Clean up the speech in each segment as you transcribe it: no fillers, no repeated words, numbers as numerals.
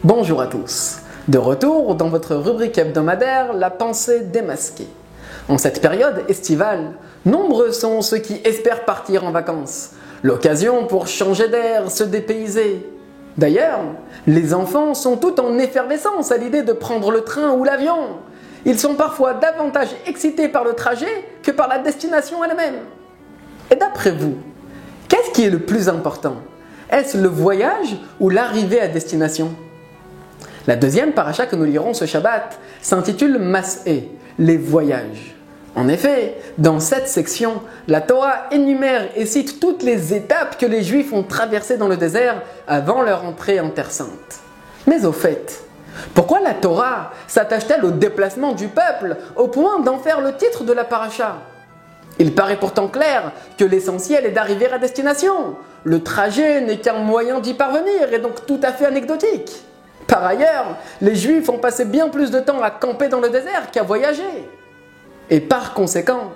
Bonjour à tous, de retour dans votre rubrique hebdomadaire La pensée démasquée. En cette période estivale, nombreux sont ceux qui espèrent partir en vacances. L'occasion pour changer d'air, se dépayser. D'ailleurs, les enfants sont tout en effervescence à l'idée de prendre le train ou l'avion. Ils sont parfois davantage excités par le trajet que par la destination elle-même. Et d'après vous, qu'est-ce qui est le plus important? Est-ce le voyage ou l'arrivée à destination? La deuxième paracha que nous lirons ce Shabbat s'intitule Mas'é, les voyages. En effet, dans cette section, la Torah énumère et cite toutes les étapes que les Juifs ont traversées dans le désert avant leur entrée en Terre Sainte. Mais au fait, pourquoi la Torah s'attache-t-elle au déplacement du peuple au point d'en faire le titre de la paracha? Il paraît pourtant clair que l'essentiel est d'arriver à destination. Le trajet n'est qu'un moyen d'y parvenir et donc tout à fait anecdotique. Par ailleurs, les Juifs ont passé bien plus de temps à camper dans le désert qu'à voyager. Et par conséquent,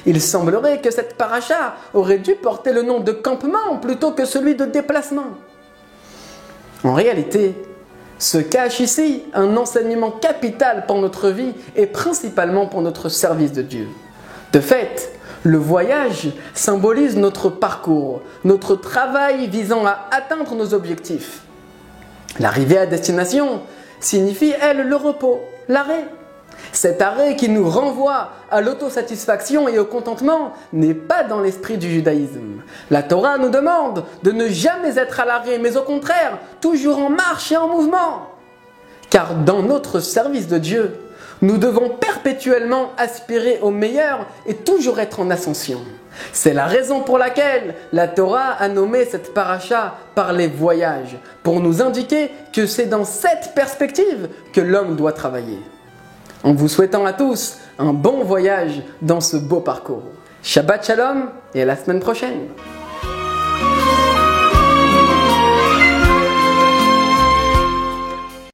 il semblerait que cette paracha aurait dû porter le nom de campement plutôt que celui de déplacement. En réalité, se cache ici un enseignement capital pour notre vie et principalement pour notre service de Dieu. De fait, le voyage symbolise notre parcours, notre travail visant à atteindre nos objectifs. L'arrivée à destination signifie, elle, le repos, l'arrêt. Cet arrêt qui nous renvoie à l'autosatisfaction et au contentement n'est pas dans l'esprit du judaïsme. La Torah nous demande de ne jamais être à l'arrêt, mais au contraire, toujours en marche et en mouvement. Car dans notre service de Dieu, nous devons perpétuellement aspirer au meilleur et toujours être en ascension. C'est la raison pour laquelle la Torah a nommé cette paracha par les voyages, pour nous indiquer que c'est dans cette perspective que l'homme doit travailler. En vous souhaitant à tous un bon voyage dans ce beau parcours. Shabbat Shalom et à la semaine prochaine.